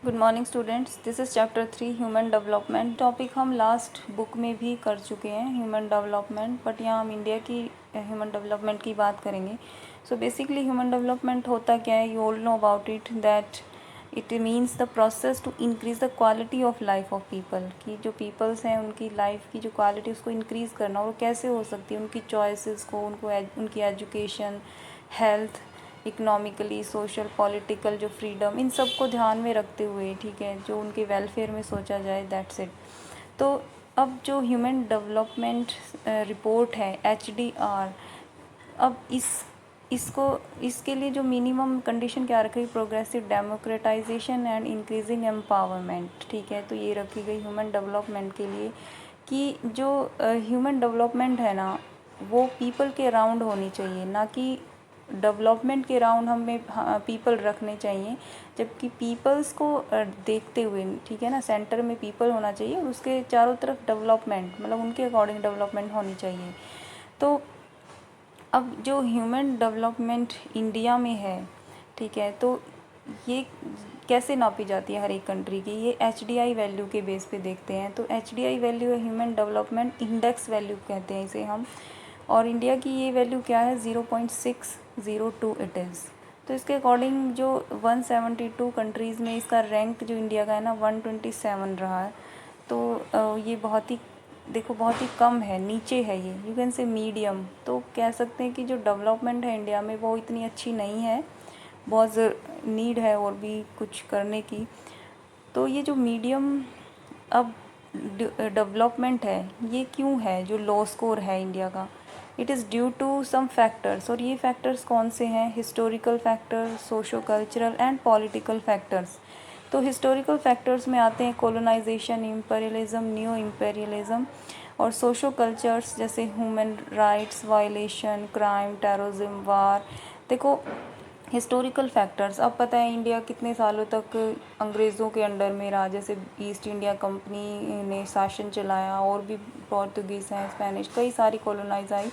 Good morning students, this is chapter 3 human development. Topic हम last book में भी कर चुके हैं ह्यूमन डेवलपमेंट, बट यहाँ हम इंडिया की ह्यूमन डेवलपमेंट की बात करेंगे। सो बेसिकली ह्यूमन डेवलपमेंट होता क्या है, you all know about it, that it means the process to increase the quality of life of people. की जो पीपल्स हैं उनकी लाइफ की जो क्वालिटी उसको इंक्रीज़ करना, और वो कैसे हो सकती है, उनकी चॉइसेस को, उनकी education, health, economically, social, political जो फ्रीडम, इन सब को ध्यान में रखते हुए, ठीक है, जो उनके वेलफेयर में सोचा जाए, दैट्स इट। तो अब जो ह्यूमन डेवलपमेंट रिपोर्ट है HDR, अब इसके लिए जो मिनिमम कंडीशन क्या रखी, progressive democratisation and increasing empowerment, ठीक है। तो ये रखी गई ह्यूमन डेवलपमेंट के लिए कि जो ह्यूमन डेवलपमेंट है ना, वो पीपल के अराउंड होनी चाहिए, ना कि डेवलपमेंट के अराउंड हमें पीपल रखने चाहिए, जबकि पीपल्स को देखते हुए, ठीक है ना, सेंटर में पीपल होना चाहिए और उसके चारों तरफ डेवलपमेंट, मतलब उनके अकॉर्डिंग डेवलपमेंट होनी चाहिए। तो अब जो ह्यूमन डेवलपमेंट इंडिया में है, ठीक है, तो ये कैसे नापी जाती है हर एक कंट्री की, ये HDI वैल्यू के बेस पे देखते हैं। तो HDI वैल्यू है ह्यूमन डेवलपमेंट इंडेक्स वैल्यू कहते हैं इसे हम, और इंडिया की ये वैल्यू क्या है, 0.602 इट इज़। तो इसके अकॉर्डिंग जो 172 कंट्रीज़ में इसका रैंक जो इंडिया का है ना, 127 रहा है। तो ये बहुत ही, देखो, बहुत ही कम है, नीचे है ये, यू कैन से मीडियम। तो कह सकते हैं कि जो डेवलपमेंट है इंडिया में वो इतनी अच्छी नहीं है, बहुत नीड है और भी कुछ करने की। तो ये जो मीडियम अब डेवलपमेंट है, ये क्यों है जो लो स्कोर है इंडिया का, it is due to some factors. और ये फैक्टर्स कौन से हैं, historical factor, socio cultural and political factors. तो हिस्टोरिकल फैक्टर्स में आते हैं कोलोनाइजेशन, इम्पेरियलिज्म, न्यू इम्पेरियलिज्म, और सोशो कल्चर्स जैसे human rights violation, crime, terrorism, war. देखो, हिस्टोरिकल फैक्टर्स, अब पता है इंडिया कितने सालों तक अंग्रेज़ों के अंडर में रहा, जैसे ईस्ट इंडिया कंपनी ने शासन चलाया, और भी पोर्तुगीज़ हैं, स्पेनिश, कई सारी कॉलोनाइज आई,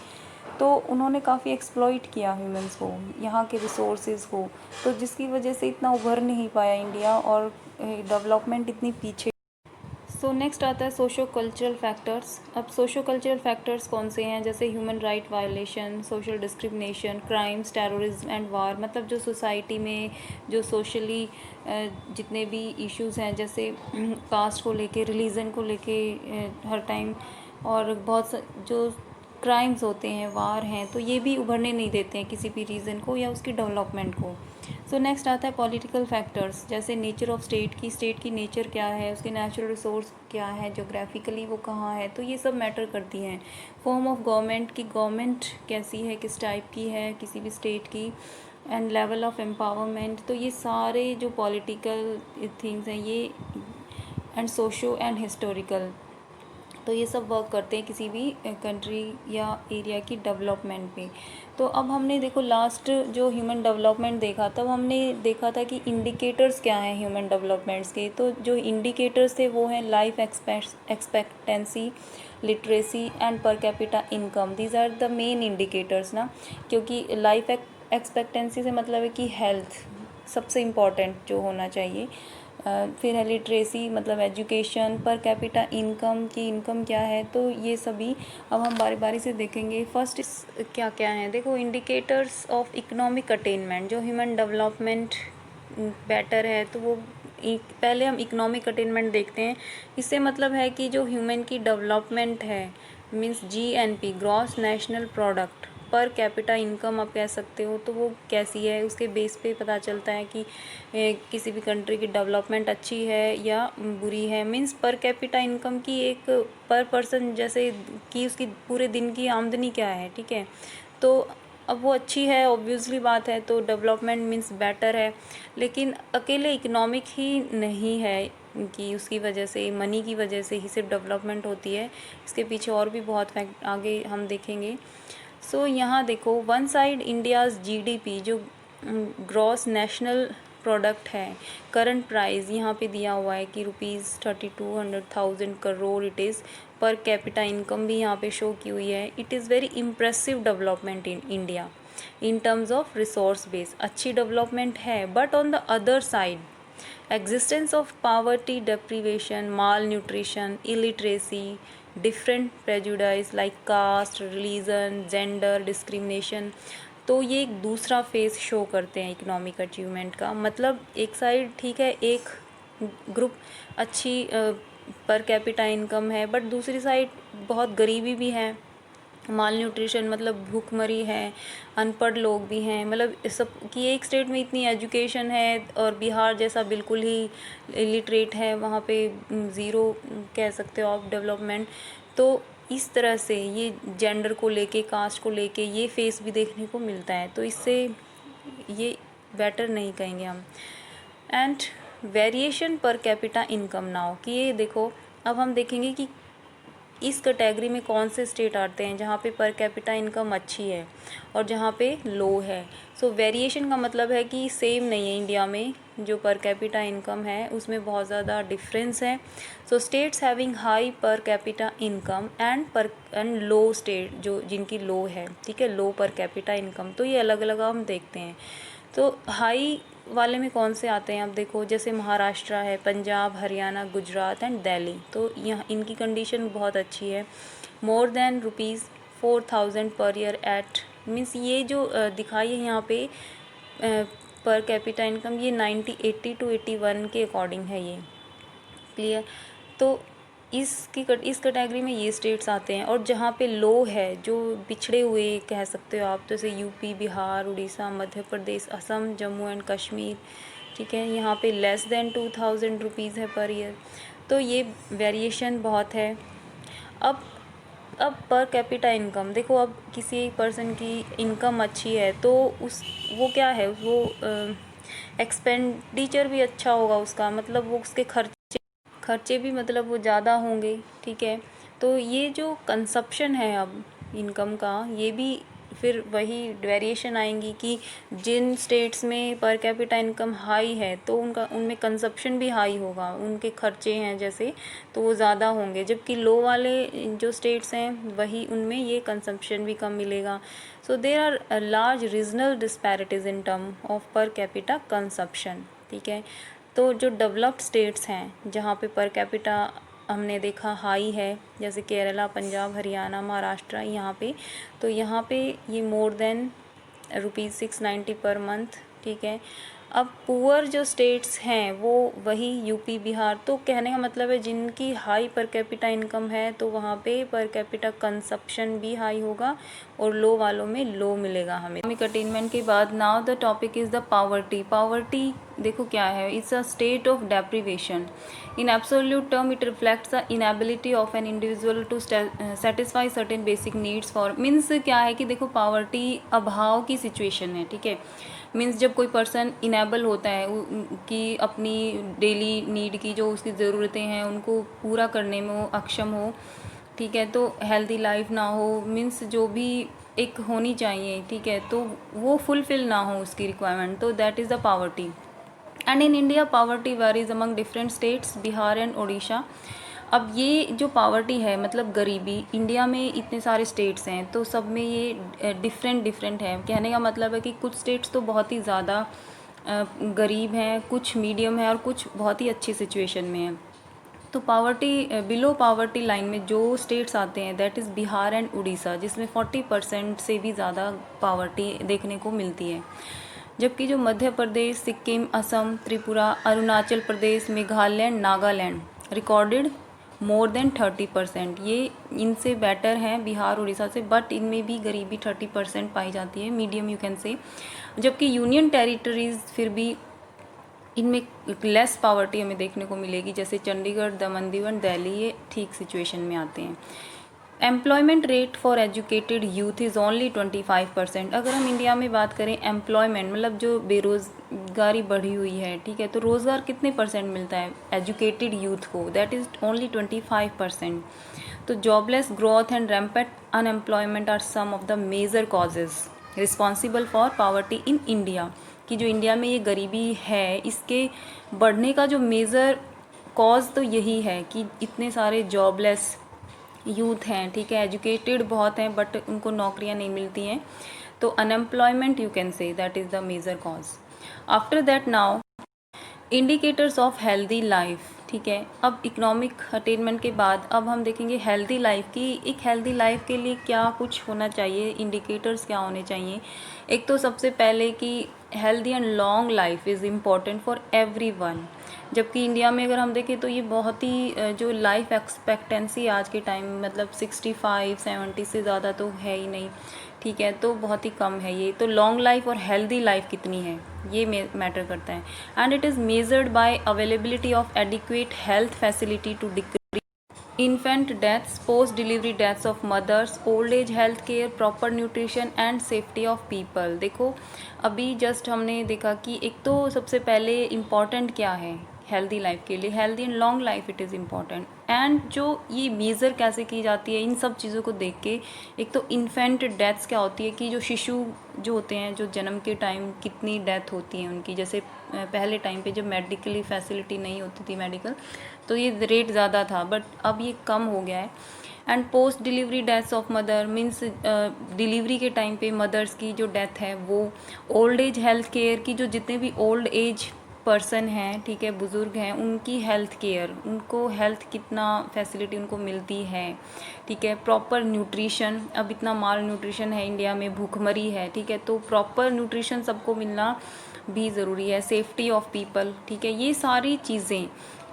तो उन्होंने काफ़ी एक्सप्लॉइट किया ह्यूमंस को, यहाँ के रिसोर्सेज को, तो जिसकी वजह से इतना उभर नहीं पाया इंडिया और डेवलपमेंट इतनी पीछे। सो नेक्स्ट आता है सोशो कल्चरल फैक्टर्स। अब सोशो कल्चरल फैक्टर्स कौन से हैं, जैसे human right violation, social discrimination, crimes, terrorism and वार। मतलब जो सोसाइटी में जो सोशली जितने भी इश्यूज़ हैं, जैसे कास्ट को लेके, रिलीजन को लेके हर टाइम, और बहुत जो क्राइम्स होते हैं, वार हैं, तो ये भी उभरने नहीं देते हैं किसी भी रीज़न को या उसकी डेवलपमेंट को। सो नेक्स्ट आता है पॉलिटिकल फैक्टर्स, जैसे नेचर ऑफ स्टेट की नेचर क्या है, उसके नेचुरल रिसोर्स क्या है, जोग्राफिकली वो कहाँ है, तो ये सब मैटर करती हैं। फॉर्म ऑफ गवर्नमेंट की, गवर्नमेंट कैसी है, किस टाइप की है किसी भी स्टेट की, एंड लेवल ऑफ एम्पावरमेंट। तो ये सारे जो पॉलिटिकल थिंग्स हैं ये, एंड सोशो एंड हिस्टोरिकल, तो ये सब वर्क करते हैं किसी भी कंट्री या एरिया की डेवलपमेंट पे। तो अब हमने देखो लास्ट जो ह्यूमन डेवलपमेंट देखा, तब हमने देखा था कि इंडिकेटर्स क्या हैं ह्यूमन डेवलपमेंट्स के। तो जो इंडिकेटर्स थे वो हैं life expectancy, literacy and per capita income. These are the main indicators ना, क्योंकि लाइफ एक्सपेक्टेंसी से मतलब है कि हेल्थ सबसे इम्पॉर्टेंट जो होना चाहिए, फिर है लिटरेसी मतलब एजुकेशन, पर कैपिटा इनकम की इनकम क्या है, तो ये सभी अब हम बारी बारी से देखेंगे। फर्स्ट क्या क्या है, देखो, इंडिकेटर्स ऑफ इकोनॉमिक अटेनमेंट। जो ह्यूमन डेवलपमेंट बेटर है तो वो पहले हम इकोनॉमिक अटेनमेंट देखते हैं। इससे मतलब है कि जो ह्यूमन की डेवलपमेंट है, means GNP, gross national product, पर कैपिटा इनकम आप कह सकते हो, तो वो कैसी है, उसके बेस पे पता चलता है कि किसी भी कंट्री की डेवलपमेंट अच्छी है या बुरी है। मीन्स पर कैपिटा इनकम की एक पर पर्सन जैसे कि उसकी पूरे दिन की आमदनी क्या है, ठीक है, तो अब वो अच्छी है, ऑब्वियसली बात है, तो डेवलपमेंट मीन्स बेटर है। लेकिन अकेले इकोनॉमिक ही नहीं है कि उसकी वजह से, मनी की वजह से ही सिर्फ डेवलपमेंट होती है, इसके पीछे और भी बहुत फैक्ट आगे हम देखेंगे। सो यहाँ देखो, वन साइड इंडियाज़ GDP जो ग्रॉस नेशनल प्रोडक्ट है, करंट प्राइस यहाँ पे दिया हुआ है कि ₹3200,000 करोड़ इट इज़। पर कैपिटा इनकम भी यहाँ पे शो की हुई है। It is very impressive development in India in terms of resource base, अच्छी डेवलपमेंट है। But on the other side Existence of poverty, deprivation, malnutrition, illiteracy, different prejudice like caste, religion, gender, discrimination. तो ये एक दूसरा face show करते हैं economic achievement का। मतलब एक साइड ठीक है, एक ग्रुप अच्छी पर कैपिटा इनकम है, बट दूसरी साइड बहुत गरीबी भी है, माल न्यूट्रिशन मतलब भूखमरी है, अनपढ़ लोग भी हैं। मतलब सब कि एक स्टेट में इतनी एजुकेशन है और बिहार जैसा बिल्कुल ही इलिटरेट है, वहाँ पे ज़ीरो कह सकते हो आप डेवलपमेंट। तो इस तरह से ये जेंडर को लेके, कास्ट को लेके ये फेस भी देखने को मिलता है। तो इससे ये बेटर नहीं कहेंगे हम। एंड वेरिएशन पर कैपिटा इनकम नाउ, कि ये देखो अब हम देखेंगे कि इस कैटेगरी में कौन से स्टेट आते हैं जहाँ पे पर कैपिटा इनकम अच्छी है और जहाँ पे लो है। सो वेरिएशन का मतलब है कि सेम नहीं है इंडिया में जो पर कैपिटा इनकम है, उसमें बहुत ज़्यादा डिफरेंस है। सो स्टेट्स हैविंग हाई पर capita income and low state जो जिनकी लो है, ठीक है, लो पर कैपिटा इनकम, तो ये अलग अलग हम देखते हैं। तो हाई वाले में कौन से आते हैं आप देखो, जैसे महाराष्ट्र है, पंजाब, हरियाणा, गुजरात एंड दिल्ली। तो यहाँ इनकी कंडीशन बहुत अच्छी है। More than ₹4,000 per year eight means ये जो दिखाई है यहाँ पे पर कैपिटा इनकम, ये 80 to 81 के अकॉर्डिंग है ये, क्लियर। तो इस कैटेगरी में ये स्टेट्स आते हैं। और जहाँ पे लो है, जो पिछड़े हुए कह सकते हो आप, जैसे यूपी, बिहार, उड़ीसा, मध्य प्रदेश, असम, जम्मू एंड कश्मीर, ठीक है, यहाँ पे लेस देन 2,000 रुपीज़ है पर ईयर। तो ये वेरिएशन बहुत है। अब पर कैपिटा इनकम देखो, अब किसी एक पर्सन की इनकम अच्छी है तो वो क्या है, वो एक्सपेंडिचर भी अच्छा होगा उसका, मतलब वो उसके खर्चे भी मतलब वो ज़्यादा होंगे, ठीक है। तो ये जो कंसप्शन है अब इनकम का, ये भी फिर वही वेरिएशन आएंगी कि जिन स्टेट्स में पर कैपिटा इनकम हाई है तो उनमें कंसप्शन भी हाई होगा, उनके खर्चे हैं जैसे तो वो ज़्यादा होंगे, जबकि लो वाले जो स्टेट्स हैं वही उनमें ये कंसप्शन भी कम मिलेगा। So there are large regional disparities in term of per capita consumption, ठीक है। तो जो डेवलप्ड स्टेट्स हैं जहाँ पे पर कैपिटा हमने देखा हाई है, जैसे केरला, पंजाब, हरियाणा, महाराष्ट्र, यहाँ पे तो यहाँ पे ये मोर देन ₹690 पर मंथ, ठीक है। अब पुअर जो स्टेट्स हैं वो वही यूपी, बिहार। तो कहने का मतलब है जिनकी हाई पर कैपिटा इनकम है तो वहाँ पे पर कैपिटा कंसप्शन भी हाई होगा और लो वालों में लो मिलेगा हमें। इकोनॉमिक अटेनमेंट के बाद now the topic is the poverty. Poverty देखो क्या है, it's a state of deprivation. In absolute term it reflects the inability of an individual to satisfy certain basic needs for, means क्या है कि देखो poverty अभाव की सिचुएशन है, ठीक है। मीन्स जब कोई पर्सन इनेबल होता है कि अपनी डेली नीड की जो उसकी ज़रूरतें हैं उनको पूरा करने में वो अक्षम हो, ठीक है, तो हेल्दी लाइफ ना हो, मीन्स जो भी एक होनी चाहिए, ठीक है, तो वो फुलफिल ना हो उसकी रिक्वायरमेंट, तो that is the poverty. And in India poverty varies among different states, Bihar and Odisha. अब ये जो पावर्टी है मतलब गरीबी, इंडिया में इतने सारे स्टेट्स हैं तो सब में ये डिफरेंट है। कहने का मतलब है कि कुछ स्टेट्स तो बहुत ही ज़्यादा गरीब हैं, कुछ मीडियम है और कुछ बहुत ही अच्छी सिचुएशन में हैं। तो पावर्टी बिलो पावर्टी लाइन में जो स्टेट्स आते हैं that is Bihar and Orissa, जिसमें 40% से भी ज़्यादा पावर्टी देखने को मिलती है। जबकि जो Madhya Pradesh, Sikkim, Assam, Tripura, Arunachal Pradesh, Meghalaya, Nagaland recorded more than 30%, ये इनसे बेटर हैं बिहार, उड़ीसा से, बट इनमें भी गरीबी 30% पाई जाती है, मीडियम यू कैन से। जबकि यूनियन टेरिटरीज़ फिर भी इनमें लेस पावर्टी हमें देखने को मिलेगी, जैसे चंडीगढ़, दमन दीव एंड दिल्ली, ये ठीक सिचुएशन में आते हैं। Employment rate for educated youth is only 25%। अगर हम इंडिया में बात करें एम्प्लॉयमेंट मतलब जो बेरोज़गारी बढ़ी हुई है, ठीक है, तो रोज़गार कितने परसेंट मिलता है एजुकेटेड यूथ को, दैट इज़ ओनली 25%। तो jobless growth and rampant unemployment are some of the major causes responsible for poverty in India. कि जो इंडिया में ये गरीबी है इसके बढ़ने का जो मेजर कॉज तो यही है कि इतने सारे जॉबलेस यूथ हैं, ठीक है, एजुकेटेड बहुत हैं बट उनको नौकरियां नहीं मिलती हैं, तो unemployment you can say that is the major cause. After that now indicators of healthy life, ठीक है। अब इकोनॉमिक अटेनमेंट के बाद अब हम देखेंगे हेल्दी लाइफ की, एक हेल्दी लाइफ के लिए क्या कुछ होना चाहिए, इंडिकेटर्स क्या होने चाहिए। एक तो सबसे पहले कि healthy and long life is important for everyone. जबकि इंडिया में अगर हम देखें तो ये बहुत ही जो लाइफ एक्सपेक्टेंसी आज के टाइम में मतलब 65-70 से ज़्यादा तो है ही नहीं, ठीक है, तो बहुत ही कम है ये। तो लॉन्ग लाइफ और हेल्दी लाइफ कितनी है ये मैटर करता है। And it is measured by availability of adequate health facility to decrease infant deaths, post delivery deaths of mothers, old age health care, proper nutrition and safety of people। देखो अभी just हमने देखा कि एक तो सबसे पहले इम्पॉर्टेंट क्या है हेल्दी लाइफ के लिए, healthy and long life it is important. And जो ये मेज़र कैसे की जाती है इन सब चीज़ों को देख के, एक तो इन्फेंट डेथ्स क्या होती है कि जो शिशु जो होते हैं जो जन्म के टाइम कितनी डेथ होती है उनकी, जैसे पहले टाइम पे जब मेडिकली फैसिलिटी नहीं होती थी मेडिकल, तो ये रेट ज़्यादा था, बट अब ये कम हो गया है। And post delivery deaths of mother means delivery के टाइम पे मदर्स की जो डेथ है वो। ओल्ड एज हेल्थ केयर की जो जितने भी ओल्ड एज पर्सन हैं, ठीक है, बुज़ुर्ग हैं, उनकी हेल्थ केयर, उनको हेल्थ कितना फैसिलिटी उनको मिलती है, ठीक है। प्रॉपर न्यूट्रिशन, अब इतना माल न्यूट्रिशन है इंडिया में, भूखमरी है, ठीक है, तो प्रॉपर न्यूट्रिशन सबको मिलना भी ज़रूरी है। सेफ्टी ऑफ पीपल, ठीक है, ये सारी चीज़ें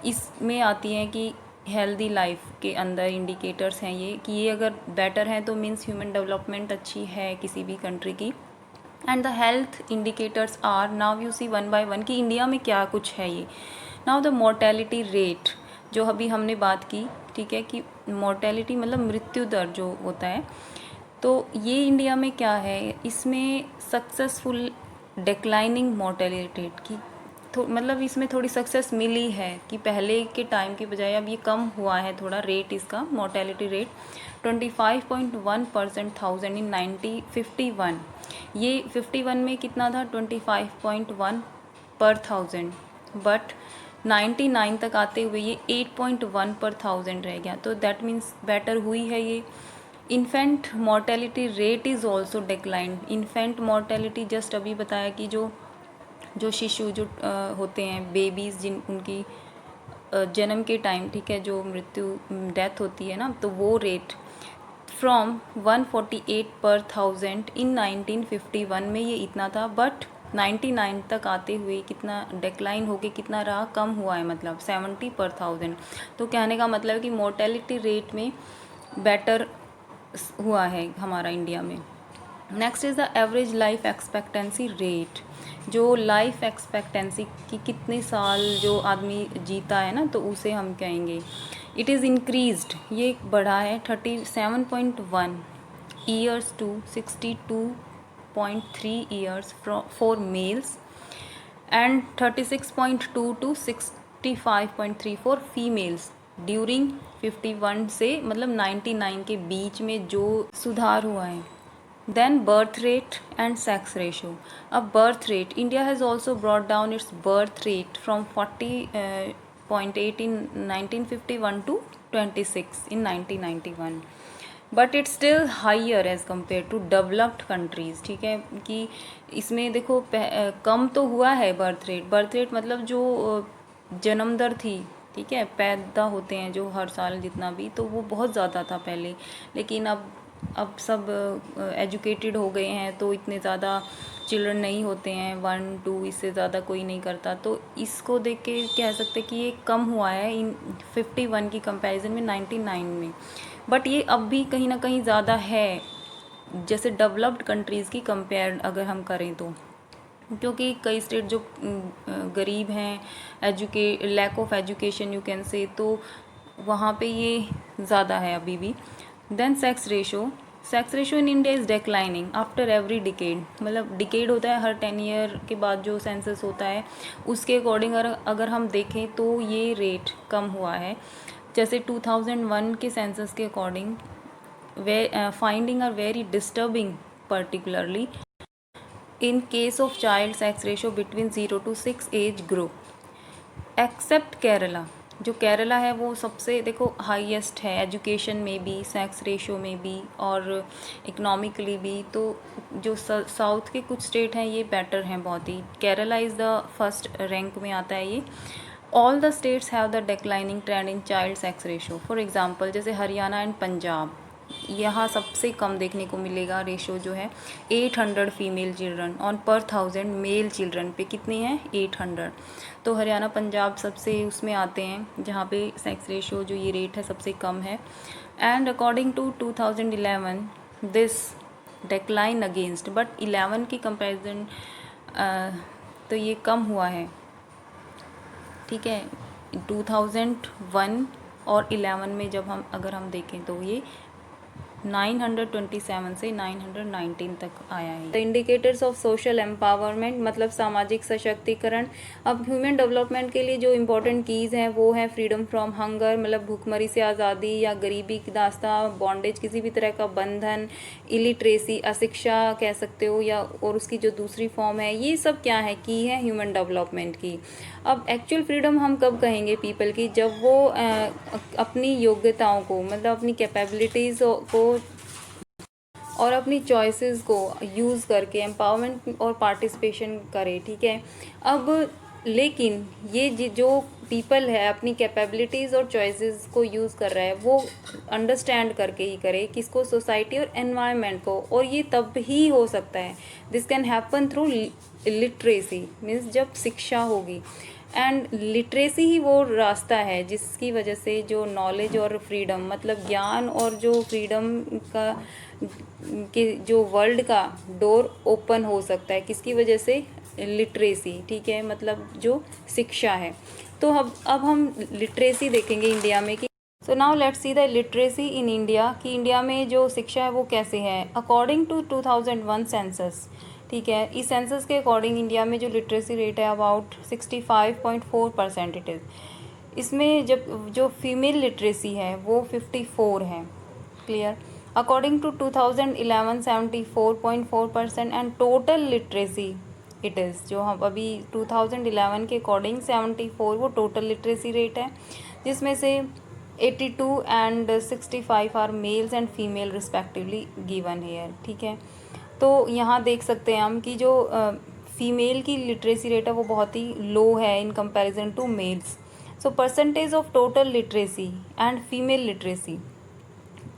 इसमें आती हैं कि हेल्दी लाइफ के अंदर इंडिकेटर्स हैं ये, कि ये अगर बेटर हैं तो मीन्स ह्यूमन डेवलपमेंट अच्छी है किसी भी कंट्री की। And the health indicators are, now you see one by one कि इंडिया में क्या कुछ है ये। नाउ द मोर्टेलिटी रेट जो अभी हमने बात की, ठीक है, कि मोर्टेलिटी मतलब मृत्यु दर जो होता है, तो ये इंडिया में क्या है, इसमें सक्सेसफुल डिक्लाइनिंग मोर्टेलिटी रेट की मतलब इसमें थोड़ी सक्सेस मिली है कि पहले के टाइम के बजाय अब ये कम हुआ है थोड़ा रेट इसका, मोर्टेलिटी रेट 25.1% 1000 इन 1951। ये 51 में कितना था 25.1 पर 1000, बट 99 तक आते हुए ये 8.1 पर 1000 रह गया, तो दैट मीन्स बेटर हुई है ये। Infant mortality rate is also declined. Infant mortality just अभी बताया कि जो शिशु जो होते हैं बेबीज़ जिन उनकी जन्म के टाइम, ठीक है, जो मृत्यु डेथ होती है ना, तो वो रेट फ्रॉम 148 पर 1000 इन 1951 में ये इतना था, बट 99 तक आते हुए कितना डिक्लाइन होके कितना रहा, कम हुआ है, मतलब 70 पर 1000। तो कहने का मतलब है कि मोर्टेलिटी रेट में बेटर हुआ है हमारा इंडिया में। Next is the average life expectancy rate, जो लाइफ एक्सपेक्टेंसी की कितने साल जो आदमी जीता है ना, तो उसे हम कहेंगे इट इज़ इंक्रीज्ड, ये बढ़ा है 37.1 years to 62.3 years for males and 36.2 to 65.3 for females during 51 से मतलब 99 के बीच में जो सुधार हुआ है। Then birth rate and sex ratio. अब birth rate, India has also brought down its birth rate from 40.8 in 1951 to 26 in 1991. But it's still higher as compared to developed countries, ठीक है, कि इसमें देखो कम तो हुआ है बर्थ रेट मतलब जो जन्म दर थी, ठीक है, पैदा होते हैं जो हर साल जितना भी, तो वो बहुत ज़्यादा था पहले, लेकिन अब सब एजुकेटेड हो गए हैं तो इतने ज़्यादा चिल्ड्रन नहीं होते हैं, 1-2 इससे ज़्यादा कोई नहीं करता, तो इसको देख के कह सकते कि ये कम हुआ है इन 51 की कंपैरिजन में 99 में। बट ये अब भी कहीं ना कहीं ज़्यादा है जैसे डेवलप्ड कंट्रीज़ की कंपेयर अगर हम करें तो, क्योंकि कई स्टेट जो गरीब हैं, lack of education you can say, तो वहाँ पे ये ज़्यादा है अभी भी। Then sex ratio in India is declining after every decade, मतलब डिकेड होता है हर 10 ईयर के बाद जो सेंसस होता है, उसके अकॉर्डिंग अगर हम देखें तो ये रेट कम हुआ है। जैसे 2001 के सेंसस के according finding are very disturbing, particularly in case of child sex ratio between 0 to 6 age group except Kerala, जो केरला है वो सबसे देखो हाईएस्ट है एजुकेशन में भी, सेक्स रेशो में भी और इकोनॉमिकली भी। तो जो साउथ के कुछ स्टेट हैं ये बेटर हैं बहुत ही। Kerala is the first rank में आता है ये। All the states have the declining trend in child sex ratio. For example जैसे हरियाणा एंड पंजाब, यहाँ सबसे कम देखने को मिलेगा रेशो जो है 800 फीमेल चिल्ड्रन ऑन पर 1000 मेल चिल्ड्रन पे कितनी है 800। तो हरियाणा पंजाब सबसे उसमें आते हैं जहाँ पे सेक्स रेशो जो ये रेट है सबसे कम है। And according to 2011 this decline against, but 11 की कंपैरिजन तो ये कम हुआ है, ठीक है। 2001 और 11 में जब हम अगर हम देखें तो ये 927 से 919 तक आया है। The indicators of social empowerment मतलब सामाजिक सशक्तिकरण। अब ह्यूमन डेवलपमेंट के लिए जो इम्पोर्टेंट कीज़ हैं वो हैं फ्रीडम फ्रॉम हंगर मतलब भूखमरी से आज़ादी या गरीबी की दास्ता, बॉन्डेज किसी भी तरह का बंधन, इलिटरेसी अशिक्षा कह सकते हो या और उसकी जो दूसरी फॉर्म है, ये सब क्या है की है ह्यूमन डेवलपमेंट की। अब एक्चुअल फ्रीडम हम कब कहेंगे पीपल की, जब वो अपनी योग्यताओं को मतलब अपनी कैपेबिलिटीज़ को और अपनी चॉइसेस को यूज़ करके एम्पावरमेंट और पार्टिसिपेशन करे, ठीक है। अब लेकिन ये जो पीपल है अपनी कैपेबिलिटीज़ और चॉइसेस को यूज़ कर रहा है वो अंडरस्टैंड करके ही करे किसको, सोसाइटी और एनवायरनमेंट को। और ये तब ही हो सकता है, this can happen through literacy means जब शिक्षा होगी। एंड लिटरेसी ही वो रास्ता है जिसकी वजह से जो नॉलेज और फ्रीडम मतलब ज्ञान और जो फ्रीडम का कि जो वर्ल्ड का डोर ओपन हो सकता है, किसकी वजह से, लिटरेसी, ठीक है, मतलब जो शिक्षा है। तो अब हम लिटरेसी देखेंगे इंडिया में कि so now let's see the literacy in India कि इंडिया में जो शिक्षा है वो कैसे है। अकॉर्डिंग टू 2001 सेंसस, ठीक है, इस सेंसस के अकॉर्डिंग इंडिया में जो लिटरेसी रेट है अबाउट 65.4% इट इज़। इसमें जब जो फीमेल लिटरेसी है वो 54 है, clear. According to 2011 74.4% and total literacy it is, जो हम अभी 2011 के अकॉर्डिंग 74 वो टोटल लिटरेसी रेट है, जिसमें से 82 and 65 are males and female respectively given here, ठीक है। तो यहाँ देख सकते हैं हम कि जो फीमेल की लिटरेसी रेट है वो बहुत ही लो है in comparison to males. So percentage of total literacy and female literacy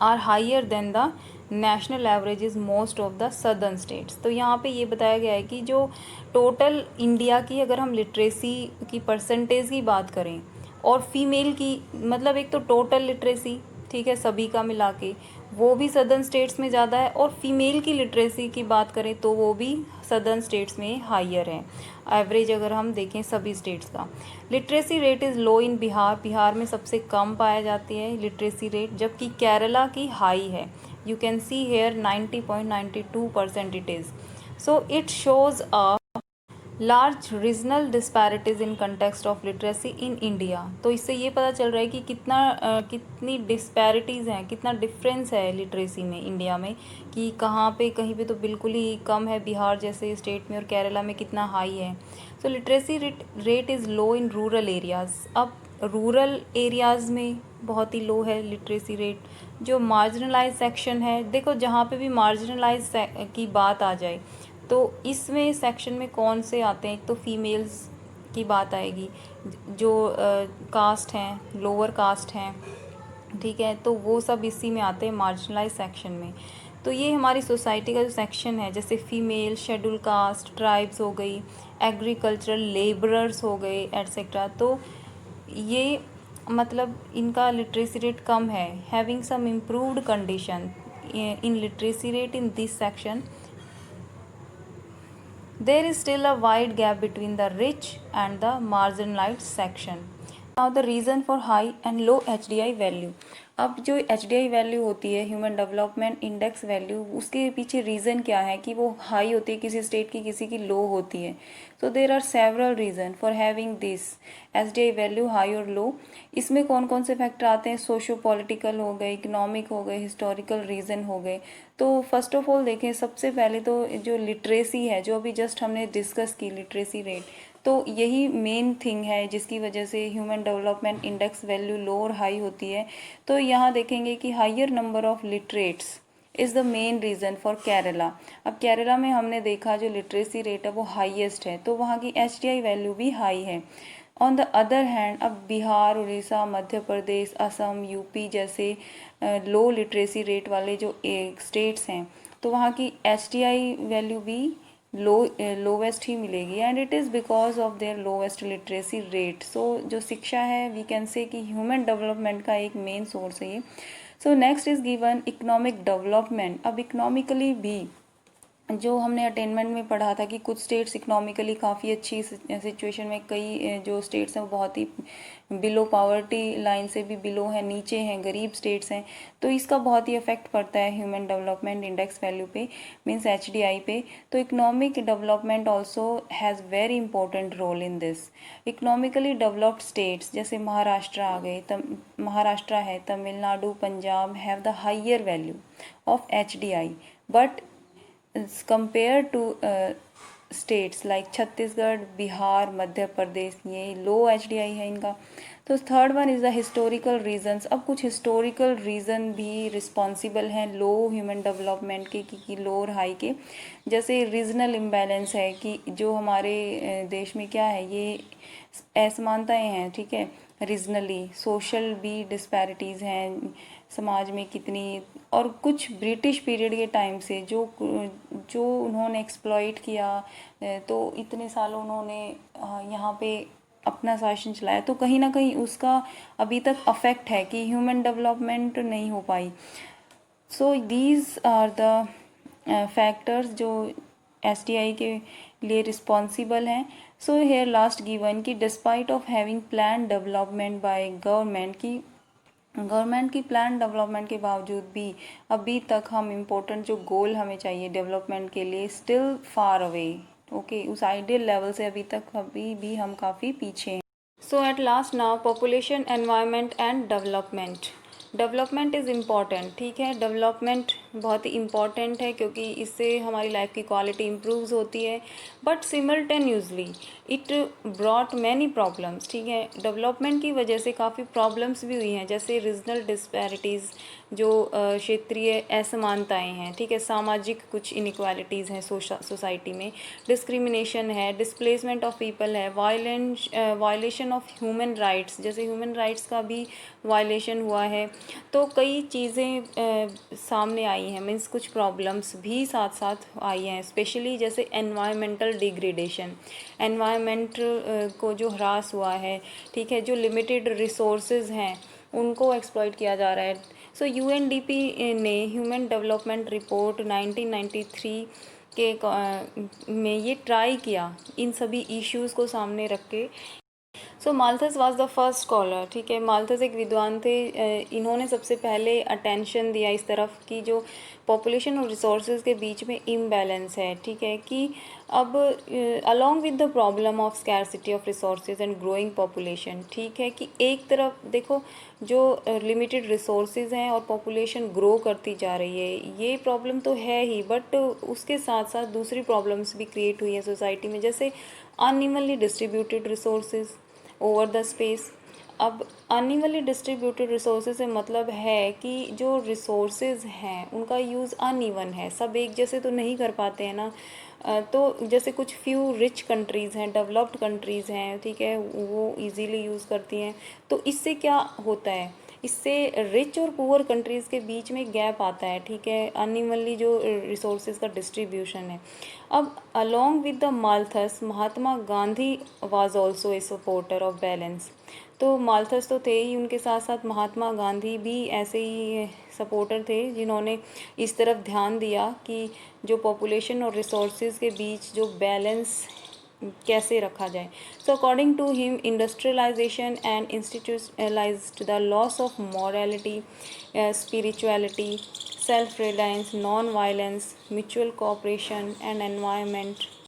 are higher than the national average most of the southern states. तो यहाँ पे ये बताया गया है कि जो टोटल इंडिया की अगर हम लिटरेसी की परसेंटेज की बात करें और फीमेल की मतलब एक तो टोटल लिटरेसी, ठीक है, सभी का मिला के वो भी सदर्न स्टेट्स में ज़्यादा है, और फीमेल की लिटरेसी की बात करें तो वो भी सदर्न स्टेट्स में हाइयर है, एवरेज अगर हम देखें सभी स्टेट्स का। लिटरेसी रेट इज़ लो इन बिहार, बिहार में सबसे कम पाया जाती है लिटरेसी रेट, जबकि केरला की हाई है। You can see here 90.92% it is. So it shows a large regional disparities in context of literacy in India. तो इससे ये पता चल रहा है कि कितनी डिस्पैरिटीज़ हैं, कितना डिफरेंस है लिटरेसी में इंडिया में, कि कहाँ पे कहीं पे तो बिल्कुल ही कम है बिहार जैसे स्टेट में और केरला में कितना हाई है। So literacy rate is low in rural areas. अब रूरल एरियाज़ में बहुत ही लो है लिटरेसी रेट। जो मार्जिनलाइज सेक्शन है, देखो जहाँ पे भी मार्जिनलाइज की बात आ जाए तो इसमें सेक्शन में कौन से आते हैं, एक तो फीमेल्स की बात आएगी, जो कास्ट हैं, लोअर कास्ट हैं, ठीक है, तो वो सब इसी में आते हैं मार्जिनलाइज सेक्शन में। तो ये हमारी सोसाइटी का जो सेक्शन है, जैसे फीमेल, शेड्यूल कास्ट, ट्राइब्स हो गई, एग्रीकल्चरल लेबरर्स हो गए एट्सेट्रा, तो ये मतलब इनका लिटरेसी रेट कम है। Having some improved condition in literacy rate in this section, there is still a wide gap between the rich and the marginalized section. Now the reason for high and low HDI value. अब जो HDI value होती है, human development index value, उसके पीछे reason क्या है कि वो हाई होती है किसी स्टेट की, किसी की लो होती है। So there are several reason for having this HDI value high और लो। इसमें कौन कौन से फैक्टर आते हैं, सोशो पॉलिटिकल हो गए, इकोनॉमिक हो गए, हिस्टोरिकल रीज़न हो गए। तो फर्स्ट ऑफ ऑल देखें, सबसे पहले तो जो लिटरेसी है, जो अभी जस्ट हमने डिस्कस की लिटरेसी रेट, तो यही मेन थिंग है जिसकी वजह से human development index value low और हाई होती है। तो यहाँ देखेंगे कि higher number of literates is the main reason for Kerala. अब केरला में हमने देखा जो लिटरेसी रेट है वो हाईएस्ट है, तो वहाँ की HDI वैल्यू भी हाई है। ऑन द अदर हैंड अब बिहार, उड़ीसा, मध्य प्रदेश, असम, यूपी जैसे लो लिटरेसी रेट वाले जो स्टेट्स हैं, तो वहाँ की HDI वैल्यू भी लोवेस्ट ही मिलेगी, and it is because of their lowest literacy rate. So जो शिक्षा है वी कैन से कि ह्यूमन डेवलपमेंट का एक मेन सोर्स है ये। So next is given economic development. अब इकोनॉमिकली भी जो हमने अटेनमेंट में पढ़ा था कि कुछ स्टेट्स इकोनॉमिकली काफ़ी अच्छी सिचुएशन में, कई जो स्टेट्स हैं वो बहुत ही बिलो पावर्टी लाइन से भी बिलो हैं, नीचे हैं, गरीब स्टेट्स हैं। तो इसका बहुत ही इफेक्ट पड़ता है ह्यूमन डेवलपमेंट इंडेक्स वैल्यू पे, मीन्स HDI पे। तो economic development also has very important role in this. Economically developed states जैसे महाराष्ट्र आ गए, महाराष्ट्र है, Tamil Nadu, Punjab have the higher value of HDI, but compared to states like Chhattisgarh, Bihar, Madhya Pradesh, ये लो HDI है इनका। तो third one is the historical reasons. अब कुछ हिस्टोरिकल रीज़न भी रिस्पॉन्सिबल हैं लो ह्यूमन डेवलपमेंट के कि लो और हाई के। जैसे रीजनल इम्बैलेंस है कि जो हमारे देश में क्या है, ये असमानताएं हैं, ठीक है, रीजनली। सोशल भी डिस्पैरिटीज़ हैं समाज में कितनी, और कुछ ब्रिटिश पीरियड के टाइम से जो जो उन्होंने एक्सप्लॉइट किया, तो इतने सालों उन्होंने यहाँ पे अपना शासन चलाया, तो कहीं ना कहीं उसका अभी तक अफेक्ट है कि ह्यूमन डेवलपमेंट नहीं हो पाई। So these are the factors जो HDI के लिए रिस्पॉन्सिबल हैं। सो हेयर लास्ट गिवन कि despite of having plan development by government की प्लान डेवलपमेंट के बावजूद भी अभी तक हम इम्पोर्टेंट जो गोल हमें चाहिए डेवलपमेंट के लिए स्टिल फार अवे, ओके, उस आइडियल लेवल से अभी भी हम काफ़ी पीछे हैं। So at last now population, environment and development. Development is important, ठीक है, डेवलपमेंट बहुत ही इम्पॉर्टेंट है क्योंकि इससे हमारी लाइफ की क्वालिटी इम्प्रूव्स होती है, but simultaneously it brought many problems, ठीक है। डेवलपमेंट की वजह से काफ़ी प्रॉब्लम्स भी हुई हैं, जैसे रीजनल डिस्पैरिटीज़, जो क्षेत्रीय असमानताएं हैं, ठीक है, सामाजिक कुछ इनइक्वालिटीज़ हैं सोसाइटी में, डिस्क्रिमिनेशन है, डिस्प्लेसमेंट ऑफ पीपल है, वायलेशन ऑफ ह्यूमन राइट्स, जैसे ह्यूमन राइट्स का भी वायलेशन हुआ है। तो कई चीज़ें सामने आई हैं, मीन्स कुछ प्रॉब्लम्स भी साथ साथ आई हैं, स्पेशली जैसे एनवायरमेंटल डिग्रेडेशन, एनवायरमेंट को जो ह्रास हुआ है, ठीक है, जो लिमिटेड रिसोर्सेज हैं उनको एक्सप्लॉइट किया जा रहा है। सो UNDP ने ह्यूमन डेवलपमेंट रिपोर्ट 1993 में ये ट्राई किया इन सभी इश्यूज़ को सामने रख के। So Malthus was the first scholar, ठीक है, माल्थस एक विद्वान थे, इन्होंने सबसे पहले अटेंशन दिया इस तरफ कि जो पॉपुलेशन और रिसोर्सेज के बीच में इम्बैलेंस है, ठीक है, कि अब along with the problem of scarcity of resources and growing population, ठीक है, कि एक तरफ देखो जो लिमिटेड रिसोर्सेज हैं और पॉपुलेशन ग्रो करती जा रही है, ये प्रॉब्लम तो है ही, बट उसके साथ साथ दूसरी प्रॉब्लम्स भी क्रिएट हुई है सोसाइटी में, जैसे unevenly distributed resources over the space. अब अनइवनली डिस्ट्रीब्यूटेड रिसोर्सेज से मतलब है कि जो रिसोर्सेज हैं उनका यूज़ अनइवन है, सब एक जैसे तो नहीं कर पाते हैं ना। तो जैसे कुछ फ्यू रिच कंट्रीज़ हैं, डेवलप्ड कंट्रीज़ हैं, ठीक है, वो इजीली यूज़ करती हैं। तो इससे क्या होता है, इससे रिच और पुअर कंट्रीज़ के बीच में गैप आता है, ठीक है, अनइवनली जो रिसोर्सेज का डिस्ट्रीब्यूशन है। अब along with the Malthus, Mahatma Gandhi was also a supporter of balance. तो माल्थस तो थे ही, उनके साथ साथ महात्मा गांधी भी ऐसे ही सपोर्टर थे जिन्होंने इस तरफ ध्यान दिया कि जो पॉपुलेशन और रिसोर्सेज के बीच जो बैलेंस कैसे रखा जाए। So according to him industrialization and institutionalized the loss of morality, spirituality, self-reliance, non-violence, mutual cooperation and environment